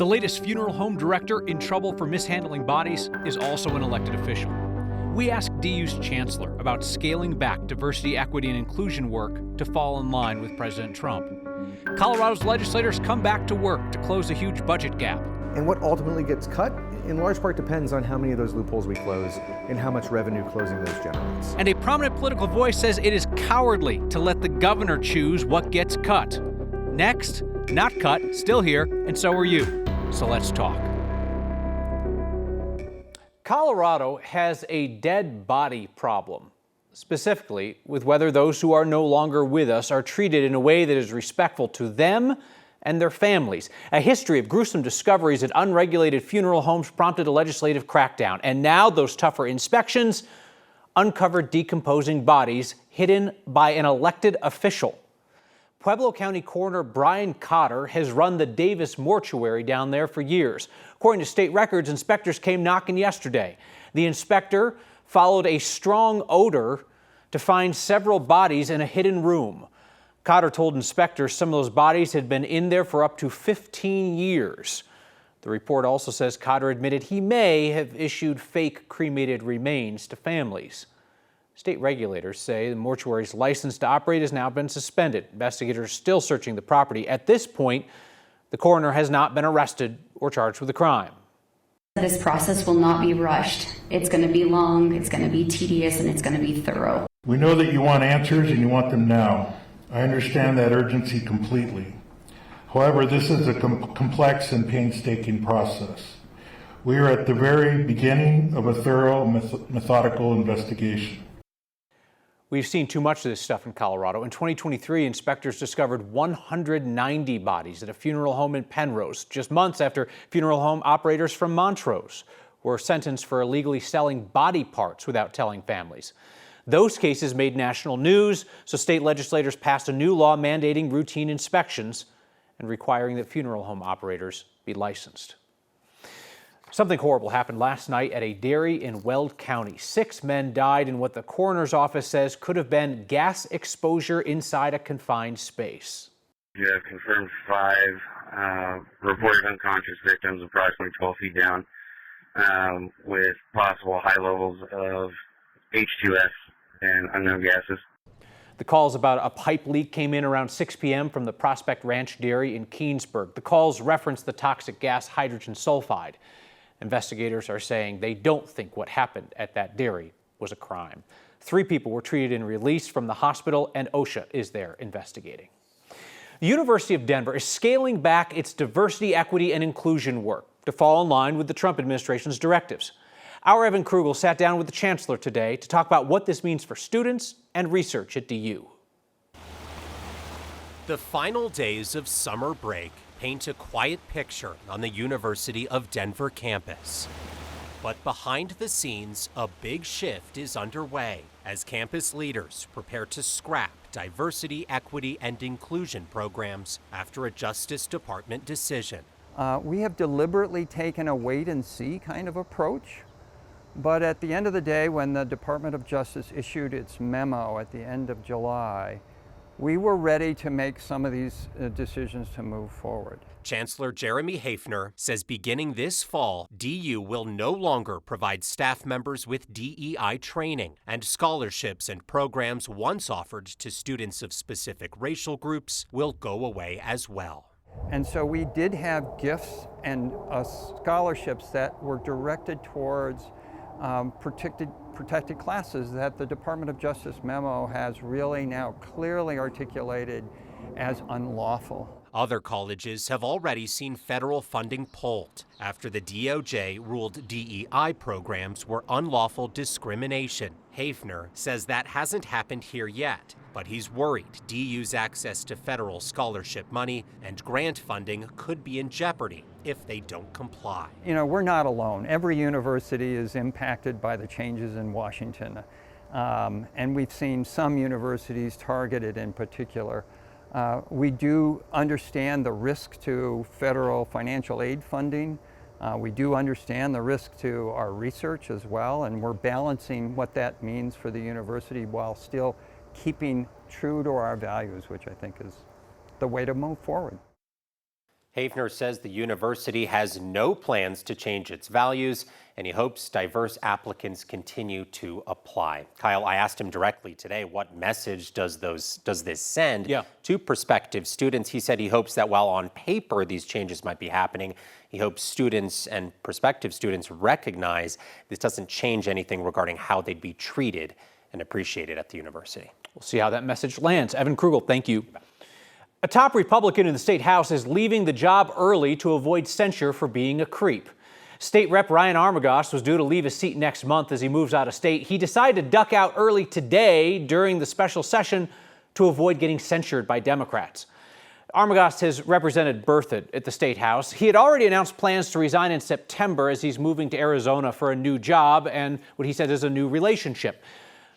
The latest funeral home director in trouble for mishandling bodies is also an elected official. We asked DU's chancellor about scaling back diversity, equity, and inclusion work to fall in line with President Trump. Colorado's legislators come back to work to close a huge budget gap. And what ultimately gets cut, in large part, depends on how many of those loopholes we close and how much revenue closing those generates. And a prominent political voice says it is cowardly to let the governor choose what gets cut. Next, not cut, still here, and so are you. So let's talk. Colorado has a dead body problem, specifically with whether those who are no longer with us are treated in a way that is respectful to them and their families. A history of gruesome discoveries at unregulated funeral homes prompted a legislative crackdown. And now those tougher inspections uncovered decomposing bodies hidden by an elected official. Pueblo County Coroner Brian Cotter has run the Davis mortuary down there for years. According to state records, inspectors came knocking yesterday. The inspector followed a strong odor to find several bodies in a hidden room. Cotter told inspectors some of those bodies had been in there for up to 15 years. The report also says Cotter admitted he may have issued fake cremated remains to families. State regulators say the mortuary's license to operate has now been suspended. Investigators are still searching the property. At this point, the coroner has not been arrested or charged with a crime. This process will not be rushed. It's going to be long, it's going to be tedious, and it's going to be thorough. We know that you want answers and you want them now. I understand that urgency completely. However, this is a complex and painstaking process. We are at the very beginning of a thorough, methodical investigation. We've seen too much of this stuff in Colorado. In 2023, inspectors discovered 190 bodies at a funeral home in Penrose, just months after funeral home operators from Montrose were sentenced for illegally selling body parts without telling families. Those cases made national news, so state legislators passed a new law mandating routine inspections and requiring that funeral home operators be licensed. Something horrible happened last night at a dairy in Weld County. 6 men died in what the coroner's office says could have been gas exposure inside a confined space. We have confirmed 5 reported unconscious victims, approximately 12 feet down, with possible high levels of H2S and unknown gases. The calls about a pipe leak came in around 6 p.m. from the Prospect Ranch Dairy in Keensburg. The calls referenced the toxic gas hydrogen sulfide. Investigators are saying they don't think what happened at that dairy was a crime. 3 people were treated and released from the hospital, and OSHA is there investigating. The University of Denver is scaling back its diversity, equity, and inclusion work to fall in line with the Trump administration's directives. Our Evan Krugel sat down with the chancellor today to talk about what this means for students and research at DU. The final days of summer break paint a quiet picture on the University of Denver campus. But behind the scenes, a big shift is underway as campus leaders prepare to scrap diversity, equity, and inclusion programs after a Justice Department decision. We have deliberately taken a wait-and-see kind of approach. But at the end of the day, when the Department of Justice issued its memo at the end of July, we were ready to make some of these decisions to move forward. Chancellor Jeremy Haefner says beginning this fall, DU will no longer provide staff members with DEI training, and scholarships and programs once offered to students of specific racial groups will go away as well. And so we did have gifts and scholarships that were directed towards protected classes that the Department of Justice memo has really now clearly articulated as unlawful. Other colleges have already seen federal funding pulled after the DOJ ruled DEI programs were unlawful discrimination. Haefner says that hasn't happened here yet, but he's worried DU's access to federal scholarship money and grant funding could be in jeopardy if they don't comply. You know, we're not alone. Every university is impacted by the changes in Washington, and we've seen some universities targeted in particular. We do understand the risk to federal financial aid funding. We do understand the risk to our research as well, and we're balancing what that means for the university while still keeping true to our values, which I think is the way to move forward. Hafner says the university has no plans to change its values, and he hopes diverse applicants continue to apply. Kyle, I asked him directly today, what message does this send to prospective students? He said he hopes that while on paper these changes might be happening, he hopes students and prospective students recognize this doesn't change anything regarding how they'd be treated and appreciated at the university. We'll see how that message lands. Evan Krugel, thank you. A top Republican in the state House is leaving the job early to avoid censure for being a creep. State Rep Ryan Armagost was due to leave his seat next month as he moves out of state. He decided to duck out early today during the special session to avoid getting censured by Democrats. Armagost has represented Berthoud at the State House. He had already announced plans to resign in September as he's moving to Arizona for a new job and what he said is a new relationship.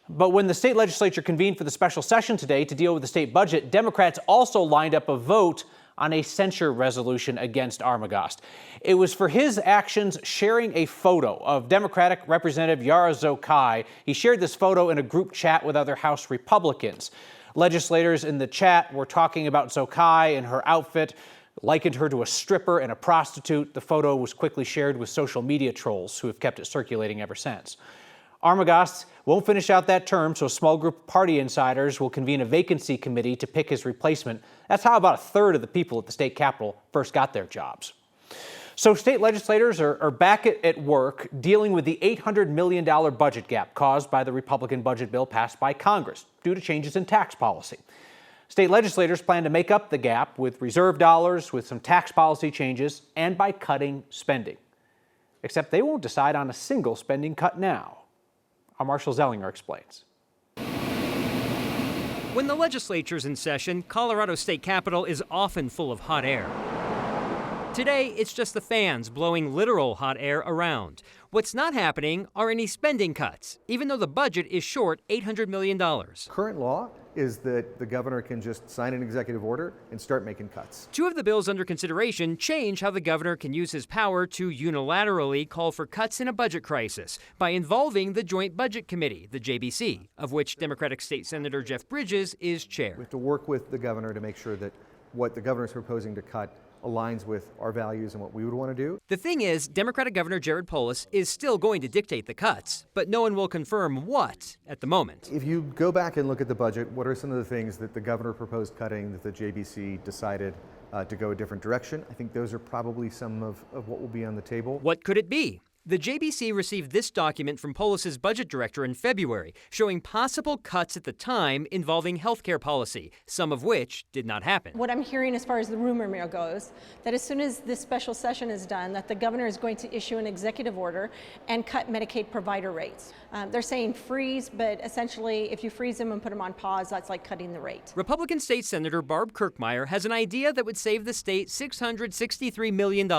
But when the state legislature convened for the special session today to deal with the state budget, Democrats also lined up a vote on a censure resolution against Armagost. It was for his actions sharing a photo of Democratic Representative Yara Zokai. He shared this photo in a group chat with other House Republicans. Legislators in the chat were talking about Zokai and her outfit, likened her to a stripper and a prostitute. The photo was quickly shared with social media trolls who have kept it circulating ever since. Armagost won't finish out that term, so a small group of party insiders will convene a vacancy committee to pick his replacement. That's how about a third of the people at the state capitol first got their jobs. So state legislators are back at work dealing with the $800 million budget gap caused by the Republican budget bill passed by Congress due to changes in tax policy. State legislators plan to make up the gap with reserve dollars, with some tax policy changes, and by cutting spending. Except they won't decide on a single spending cut now. Our Marshall Zellinger explains. When the legislature's in session, Colorado State Capitol is often full of hot air. Today, it's just the fans blowing literal hot air around. What's not happening are any spending cuts, even though the budget is short $800 million. Current law is that the governor can just sign an executive order and start making cuts. Two of the bills under consideration change how the governor can use his power to unilaterally call for cuts in a budget crisis by involving the Joint Budget Committee, the JBC, of which Democratic State Senator Jeff Bridges is chair. We have to work with the governor to make sure that what the governor is proposing to cut aligns with our values and what we would want to do. The thing is, Democratic Governor Jared Polis is still going to dictate the cuts, but no one will confirm what at the moment. If you go back and look at the budget, what are some of the things that the governor proposed cutting that the JBC decided to go a different direction? I think those are probably some of what will be on the table. What could it be? The JBC received this document from Polis's budget director in February, showing possible cuts at the time involving healthcare policy, some of which did not happen. What I'm hearing as far as the rumor mill goes, that as soon as this special session is done, that the governor is going to issue an executive order and cut Medicaid provider rates. They're saying freeze, but essentially if you freeze them and put them on pause, that's like cutting the rate. Republican State Senator Barb Kirkmeyer has an idea that would save the state $663 million.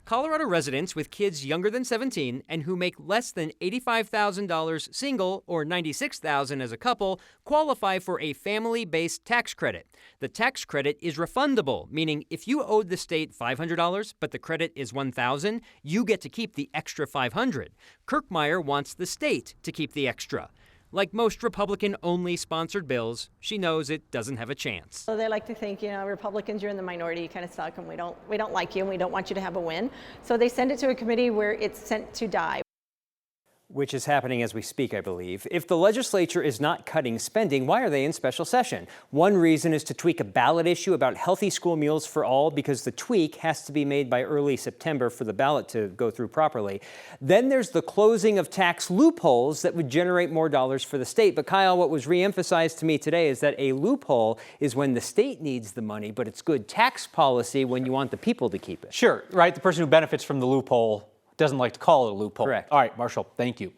Colorado residents with kids younger than 17 and who make less than $85,000 single or $96,000 as a couple qualify for a family-based tax credit. The tax credit is refundable, meaning if you owed the state $500 but the credit is $1,000, you get to keep the extra $500. Kirkmeyer wants the state to keep the extra. Like most Republican-only sponsored bills, she knows it doesn't have a chance. So they like to think, Republicans, you're in the minority, you kind of suck, and we don't like you, and we don't want you to have a win. So they send it to a committee where it's sent to die. Which is happening as we speak, I believe. If the legislature is not cutting spending, why are they in special session? One reason is to tweak a ballot issue about healthy school meals for all, because the tweak has to be made by early September for the ballot to go through properly. Then there's the closing of tax loopholes that would generate more dollars for the state. But Kyle, what was reemphasized to me today is that a loophole is when the state needs the money, but it's good tax policy when you want the people to keep it. Sure, right? The person who benefits from the loophole doesn't like to call it a loophole. Correct. All right, Marshall, thank you.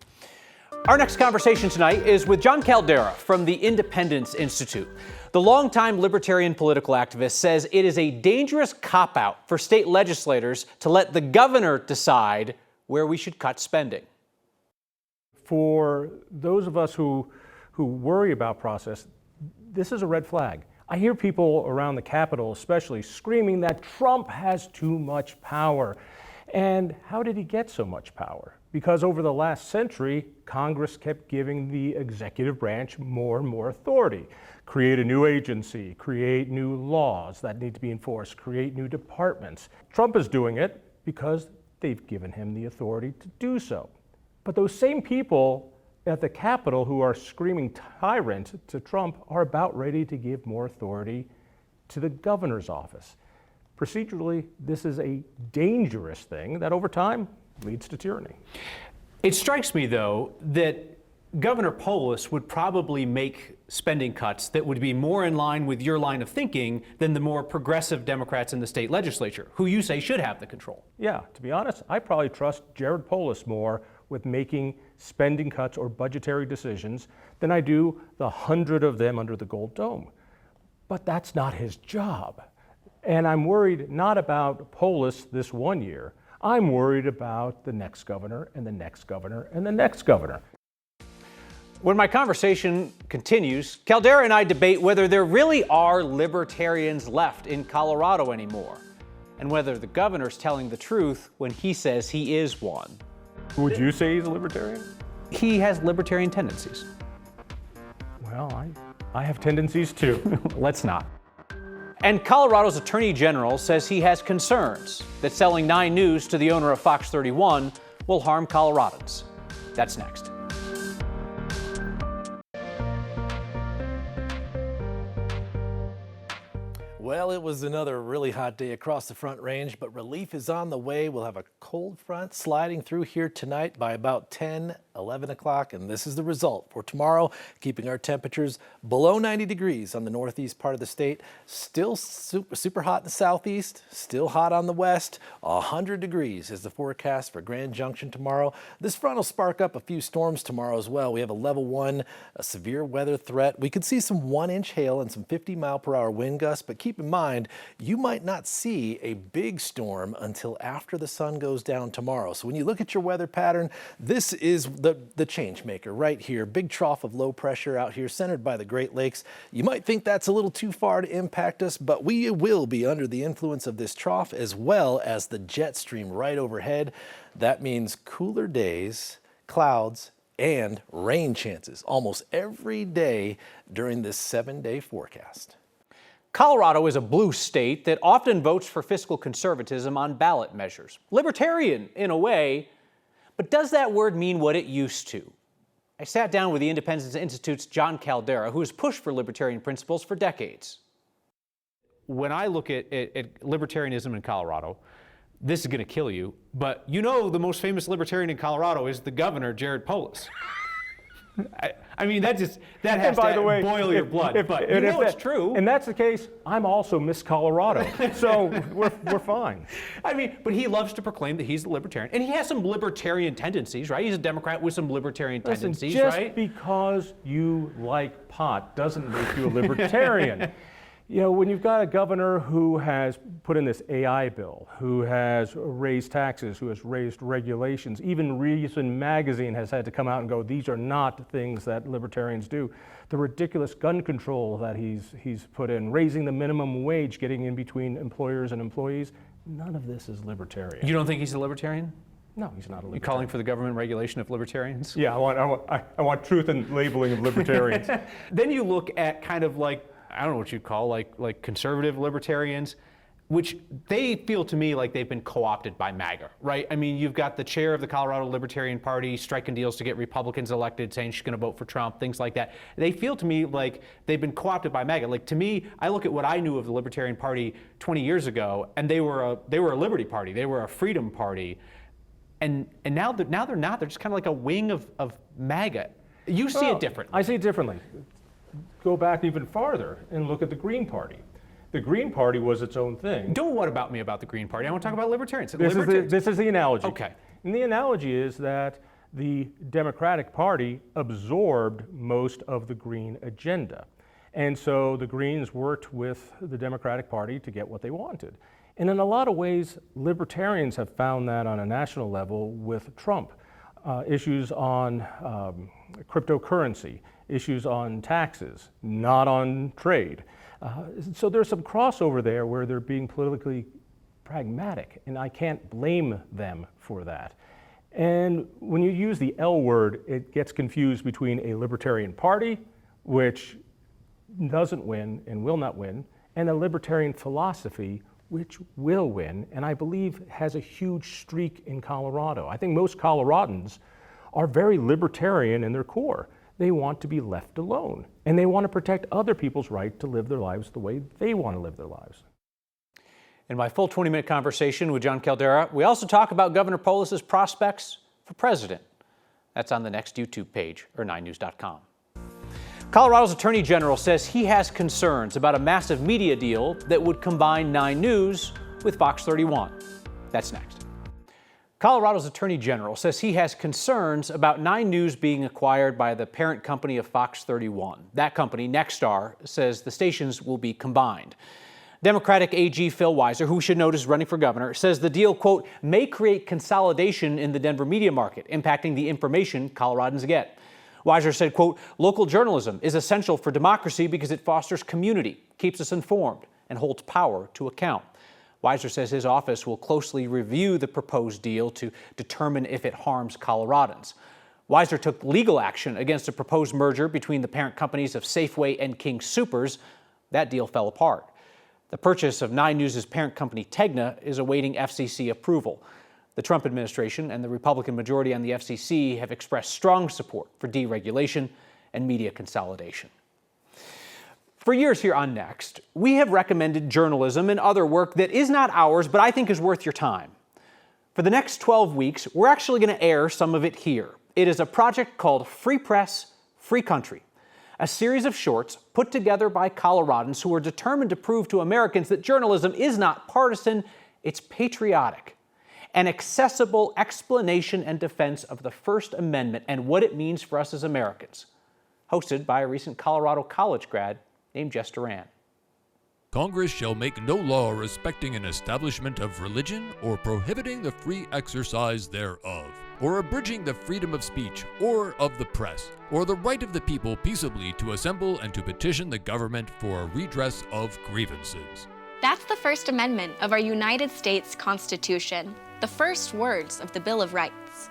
Our next conversation tonight is with John Caldera from the Independence Institute. The longtime libertarian political activist says it is a dangerous cop-out for state legislators to let the governor decide where we should cut spending. For those of us who worry about process, this is a red flag. I hear people around the Capitol especially screaming that Trump has too much power. And how did he get so much power? Because over the last century, Congress kept giving the executive branch more and more authority. Create a new agency, create new laws that need to be enforced, create new departments. Trump is doing it because they've given him the authority to do so. But those same people at the Capitol who are screaming tyrant to Trump are about ready to give more authority to the governor's office. Procedurally, this is a dangerous thing that over time leads to tyranny. It strikes me, though, that Governor Polis would probably make spending cuts that would be more in line with your line of thinking than the more progressive Democrats in the state legislature, who you say should have the control. Yeah, to be honest, I probably trust Jared Polis more with making spending cuts or budgetary decisions than I do the 100 of them under the Gold Dome. But that's not his job. And I'm worried not about Polis this one year. I'm worried about the next governor and the next governor and the next governor. When my conversation continues, Caldera and I debate whether there really are libertarians left in Colorado anymore, and whether the governor's telling the truth when he says he is one. Would you say he's a libertarian? He has libertarian tendencies. Well, I have tendencies too. Let's not. And Colorado's Attorney General says he has concerns that selling 9 News to the owner of Fox 31 will harm Coloradans. That's next. Well, it was another really hot day across the Front Range, but relief is on the way. We'll have a cold front sliding through here tonight by about 10, 11 o'clock, and this is the result for tomorrow, keeping our temperatures below 90 degrees on the northeast part of the state. Still super hot in the southeast, still hot on the west. 100 degrees is the forecast for Grand Junction tomorrow. This front will spark up a few storms tomorrow as well. We have a level 1, a severe weather threat. We could see some 1-inch hail and some 50-mile-per-hour wind gusts, but keep in mind, you might not see a big storm until after the sun goes down tomorrow. So when you look at your weather pattern, this is the change maker right here. Big trough of low pressure out here centered by the Great Lakes. You might think that's a little too far to impact us, but we will be under the influence of this trough as well as the jet stream right overhead. That means cooler days, clouds, and rain chances almost every day during this 7-day forecast. Colorado is a blue state that often votes for fiscal conservatism on ballot measures. Libertarian, in a way, but does that word mean what it used to? I sat down with the Independence Institute's John Caldera, who has pushed for libertarian principles for decades. When I look at libertarianism in Colorado, this is going to kill you, but you know the most famous libertarian in Colorado is the governor, Jared Polis. I mean, that has to boil your blood, but you know it's true. And that's the case, I'm also Miss Colorado, so we're fine. I mean, but he loves to proclaim that he's a libertarian, and he has some libertarian tendencies, right? He's a Democrat with some libertarian tendencies, just right? Because you like pot doesn't make you a libertarian. You know, when you've got a governor who has put in this AI bill, who has raised taxes, who has raised regulations, even Reason magazine has had to come out and go, these are not things that libertarians do. The ridiculous gun control that he's put in, raising the minimum wage, getting in between employers and employees, none of this is libertarian. You don't think he's a libertarian? No, he's not a libertarian. You calling for the government regulation of libertarians? Yeah, I want truth in labeling of libertarians. Then you look at kind of like, I don't know what you'd call like conservative libertarians, which they feel to me like they've been co-opted by MAGA, right? I mean, you've got the chair of the Colorado Libertarian Party striking deals to get Republicans elected, saying she's going to vote for Trump, things like that. They feel to me like they've been co-opted by MAGA. Like, to me, I look at what I knew of the Libertarian Party 20 years ago, and they were a liberty party, they were a freedom party, and now they're not. They're just kind of like a wing of MAGA. You see it differently. I see it differently. Go back even farther and look at the Green Party. The Green Party was its own thing. Don't what about me about the Green Party. I want to talk about libertarians. This is the analogy. Okay. And the analogy is that the Democratic Party absorbed most of the Green agenda. And so the Greens worked with the Democratic Party to get what they wanted. And in a lot of ways, libertarians have found that on a national level with Trump. Issues on cryptocurrency, issues on taxes, not on trade. So there's some crossover there where they're being politically pragmatic, and I can't blame them for that. And when you use the L word, it gets confused between a libertarian party, which doesn't win and will not win, and a libertarian philosophy, which will win, and I believe has a huge streak in Colorado. I think most Coloradans are very libertarian in their core. They want to be left alone, and they want to protect other people's right to live their lives the way they want to live their lives. In my full 20-minute conversation with John Caldera, we also talk about Governor Polis's prospects for president. That's on the next YouTube page, or 9news.com. Colorado's Attorney General says he has concerns about a massive media deal that would combine 9 News with Fox 31. That's next. Colorado's Attorney General says he has concerns about 9 News being acquired by the parent company of Fox 31. That company, Nexstar, says the stations will be combined. Democratic AG Phil Weiser, who we should note is running for governor, says the deal, quote, may create consolidation in the Denver media market, impacting the information Coloradans get. Weiser said, quote, local journalism is essential for democracy because it fosters community, keeps us informed, and holds power to account. Weiser says his office will closely review the proposed deal to determine if it harms Coloradans. Weiser took legal action against a proposed merger between the parent companies of Safeway and King Soopers. That deal fell apart. The purchase of 9 News' parent company Tegna is awaiting FCC approval. The Trump administration and the Republican majority on the FCC have expressed strong support for deregulation and media consolidation. For years here on Next, we have recommended journalism and other work that is not ours, but I think is worth your time. For the next 12 weeks, we're actually going to air some of it here. It is a project called Free Press, Free Country, a series of shorts put together by Coloradans who are determined to prove to Americans that journalism is not partisan, it's patriotic. An accessible explanation and defense of the First Amendment and what it means for us as Americans. Hosted by a recent Colorado college grad named Jess Duran. Congress shall make no law respecting an establishment of religion or prohibiting the free exercise thereof, or abridging the freedom of speech or of the press, or the right of the people peaceably to assemble and to petition the government for a redress of grievances. That's the First Amendment of our United States Constitution, the first words of the Bill of Rights.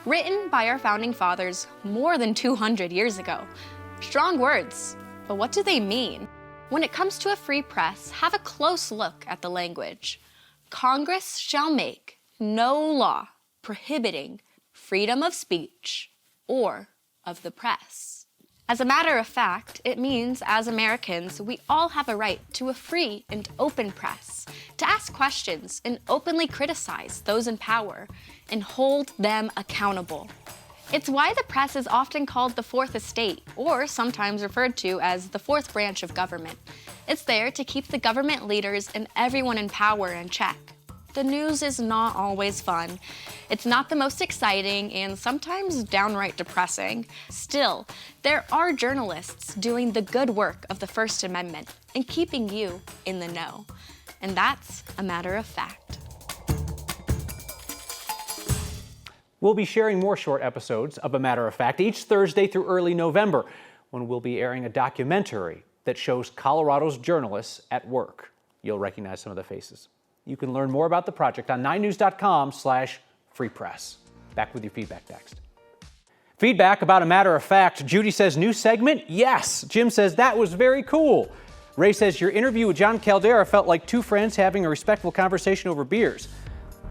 Written by our founding fathers more than 200 years ago. Strong words, but what do they mean? When it comes to a free press, have a close look at the language. Congress shall make no law prohibiting freedom of speech or of the press. As a matter of fact, it means as Americans, we all have a right to a free and open press, to ask questions and openly criticize those in power and hold them accountable. It's why the press is often called the Fourth Estate, or sometimes referred to as the fourth branch of government. It's there to keep the government leaders and everyone in power in check. The news is not always fun. It's not the most exciting and sometimes downright depressing. Still, there are journalists doing the good work of the First Amendment and keeping you in the know. And that's a matter of fact. We'll be sharing more short episodes of A Matter of Fact each Thursday through early November, when we'll be airing a documentary that shows Colorado's journalists at work. You'll recognize some of the faces. You can learn more about the project on 9news.com/freepress. Back with your feedback next. Feedback about A Matter of Fact. Judy says, new segment? Yes. Jim says, that was very cool. Ray says, your interview with John Caldera felt like two friends having a respectful conversation over beers.